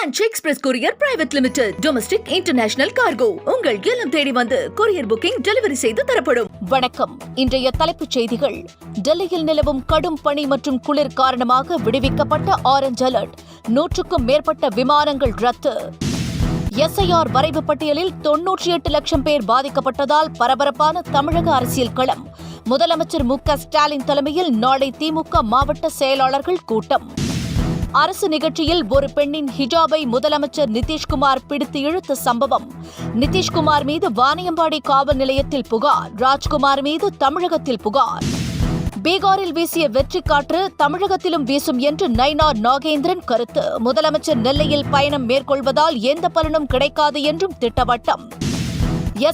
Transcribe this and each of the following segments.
Branch express courier private limited. Domestic international cargo. உங்கள் இல்லம் தேடி வந்து கொரியர் புக்கிங் டெலிவரி செய்து தரப்படும். வணக்கம். இன்றைய தலைப்புச் செய்திகள். டெல்லியில் நிலவும் கடும் பனி மற்றும் குளிர் காரணமாக விடுவிக்கப்பட்ட ஆரஞ்ச் அலர்ட். 100க்கும் மேற்பட்ட விமானங்கள் ரத்து. SIR வரைவு பட்டியலில் 98 லட்சம் பேர் பாதிக்கப்பட்டதால் பரபரப்பான தமிழக அரசியல் களம். முதலமைச்சர் மு.க. ஸ்டாலின் தலைமையில் நாளை திமுக மாவட்ட செயலாளர்கள் கூட்டம். அரசு நிகழ்ச்சியில் ஒரு பெண்ணின் ஹிஜாபை முதலமைச்சர் நிதிஷ்குமார் பிடித்து இழுத்த சம்பவம். நிதிஷ்குமார் மீது வாணியம்பாடி காவல் நிலையத்தில் புகார். ராஜ்குமார் மீது தமிழகத்தில் புகார். பீகாரில் வீசிய வெற்றி காற்று தமிழகத்திலும் வீசும் என்று நயினார் நாகேந்திரன் கருத்து. முதலமைச்சர் நெல்லையில் பயணம் மேற்கொள்வதால் எந்த பலனும் கிடைக்காது என்றும் திட்டவட்டம்.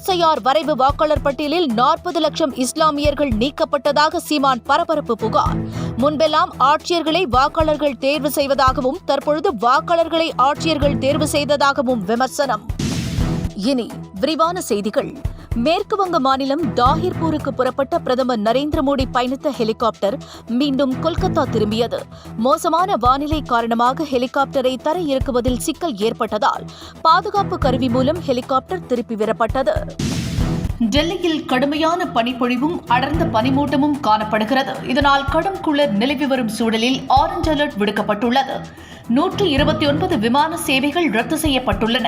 SIR வரைவு வாக்காளர் பட்டியலில் 40 லட்சம் இஸ்லாமியர்கள் நீக்கப்பட்டதாக சீமான் பரபரப்பு புகார். முன்பெல்லாம் ஆட்சியர்களை வாக்காளர்கள் தேர்வு செய்வதாகவும் தற்பொழுது வாக்காளர்களை ஆட்சியர்கள் தேர்வு செய்ததாகவும் விமர்சனம். இனி விரிவான செய்திகள். மேற்கு வங்க மாநிலம் தாஹிர்பூருக்கு புறப்பட்ட பிரதமர் நரேந்திர மோடி பயணித்த ஹெலிகாப்டர் மீண்டும் கொல்கத்தா திரும்பியது. மோசமான வானிலை காரணமாக ஹெலிகாப்டரை தரையிறக்குவதில் சிக்கல் ஏற்பட்டதால் பாதுகாப்பு கருவி மூலம் ஹெலிகாப்டர் திருப்பி விடப்பட்டது. டெல்லியில் கடுமையான பனிப்பொழிவும் அடர்ந்த பனிமூட்டமும் காணப்படுகிறது. இதனால் கடும் குளிர் நிலவி வரும் சூழலில் ஆரஞ்ச் அலர்ட் விடுக்கப்பட்டுள்ளது. 129 விமான சேவைகள் ரத்து செய்யப்பட்டுள்ளன.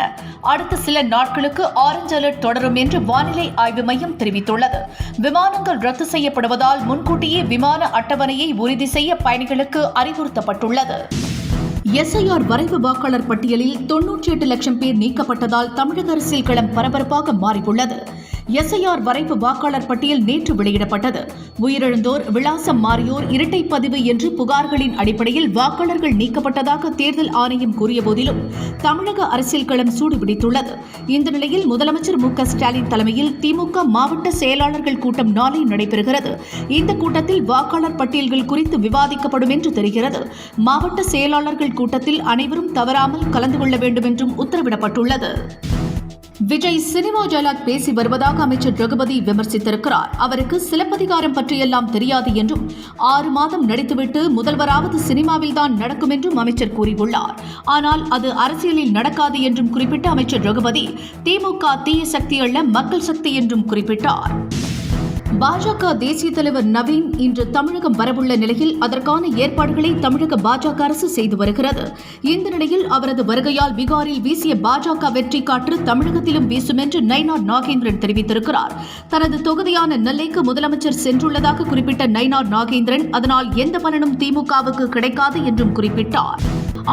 அடுத்த சில நாட்களுக்கு ஆரஞ்ச் அலர்ட் தொடரும் என்று வானிலை ஆய்வு மையம் தெரிவித்துள்ளது. விமானங்கள் ரத்து செய்யப்படுவதால் முன்கூட்டியே விமான அட்டவணையை உறுதி செய்ய பயணிகளுக்கு அறிவுறுத்தப்பட்டுள்ளது. SIR வரைவு வாக்காளர் பட்டியலில் 98 லட்சம் பேர் நீக்கப்பட்டதால் தமிழக அரசியல் களம் பரபரப்பாக மாறியுள்ளது. SIR வரைவு வாக்காளர் பட்டியல் நேற்று வெளியிடப்பட்டது. உயிரிழந்தோர், விலாசம் மாறியோர், இரட்டை பதிவு என்று புகார்களின் அடிப்படையில் வாக்காளர்கள் நீக்கப்பட்டதாக தேர்தல் ஆணையம் கூறிய போதிலும் தமிழக அரசியல் களம் சூடுபிடித்துள்ளது. இந்த நிலையில் முதலமைச்சர் மு.க. ஸ்டாலின் தலைமையில் திமுக மாவட்ட செயலாளர்கள் கூட்டம் நாளை நடைபெறுகிறது. இந்த கூட்டத்தில் வாக்காளர் பட்டியல்கள் குறித்து விவாதிக்கப்படும் என்று தெரிகிறது. மாவட்ட செயலாளர்கள் கூட்டத்தில் அனைவரும் தவறாமல் கலந்து கொள்ள வேண்டும் என்றும் உத்தரவிடப்பட்டுள்ளது. விஜய் சினிமா டயலாக் பேசி வருவதாக அமைச்சர் ரகுபதி விமர்சித்திருக்கிறார். அவருக்கு சிலப்பதிகாரம் பற்றியெல்லாம் தெரியாது என்றும் 6 மாதம் நடித்துவிட்டு முதல்வராவது சினிமாவில்தான் நடக்கும் என்றும் அமைச்சர் கூறியுள்ளார். ஆனால் அது அரசியலில் நடக்காது என்றும் குறிப்பிட்ட அமைச்சர் ரகுபதி திமுக தீய சக்தி அல்ல, மக்கள் சக்தி என்றும் குறிப்பிட்டார். பாஜக தேசிய தலைவர் நவீன் இன்று தமிழகம் வரவுள்ள நிலையில் அதற்கான ஏற்பாடுகளை தமிழக பாஜக அரசு செய்து வருகிறது. இந்த நிலையில் அவரது வருகையால் பீகாரில் வீசிய பாஜக வெற்றி காற்று தமிழகத்திலும் வீசும் என்று நயினார் நாகேந்திரன் தெரிவித்திருக்கிறார். தனது தொகுதியான நெல்லைக்கு முதலமைச்சர் சென்றுள்ளதாக குறிப்பிட்ட நயினார் நாகேந்திரன் அதனால் எந்த பலனும் திமுகவுக்கு கிடைக்காது என்றும் குறிப்பிட்டார்.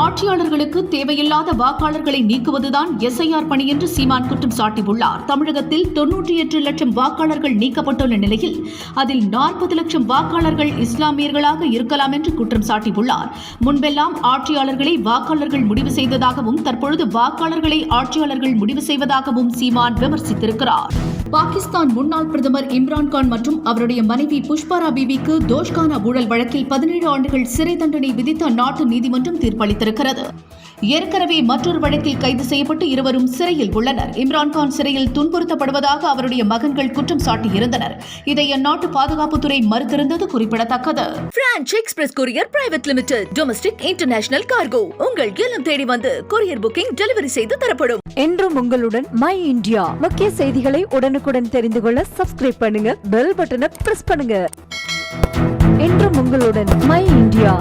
ஆட்சியாளர்களுக்கு தேவையில்லாத வாக்காளர்களை நீக்குவதுதான் SIR பணி என்று சீமான் குற்றம் சாட்டியுள்ளார். தமிழகத்தில் 98 லட்சம் வாக்காளர்கள் நீக்கப்பட்டுள்ள நிலையில் அதில் 40 லட்சம் வாக்காளர்கள் இஸ்லாமியர்களாக இருக்கலாம் என்று குற்றம் சாட்டியுள்ளார். முன்பெல்லாம் ஆட்சியாளர்களை வாக்காளர்கள் முடிவு செய்ததாகவும் தற்பொழுது வாக்காளர்களை ஆட்சியாளர்கள் முடிவு செய்வதாகவும் சீமான் விமர்சித்திருக்கிறார். பாகிஸ்தான் முன்னாள் பிரதமர் இம்ரான்கான் மற்றும் அவருடைய மனைவி புஷ்பாரா பீபிக்கு தோஷ்கானா ஊழல் வழக்கில் 17 ஆண்டுகள் சிறை தண்டனை விதித்து அந்நாட்டு நீதிமன்றம் தீர்ப்பளித்திருக்கிறது. ஏற்கனவே மற்றொரு வழக்கில் கைது செய்யப்பட்டு இருவரும் சிறையில் உள்ளனர். இம்ரான்கான் சிறையில் துன்புறுத்தப்படுவதாக அவருடைய மகன்கள் குற்றம் சாட்டியிருந்தனர். இதை அந்நாட்டு பாதுகாப்புத்துறை மறுத்திருந்தது குறிப்பிடத்தக்கது. Branch express courier private limited. Domestic international cargo. உங்கள் இல்லம் தேடி வந்து கொரியர் புக்கிங் டெலிவரி செய்து தரப்படும். என்றும் உங்களுடன் மை இந்தியா. முக்கிய செய்திகளை உடனுக்குடன் தெரிந்து கொள்ள சப்ஸ்கிரைப் பண்ணுங்க, பெல் பட்டனை பிரஸ் பண்ணுங்க. என்றும் உங்களுடன் மை இந்தியா.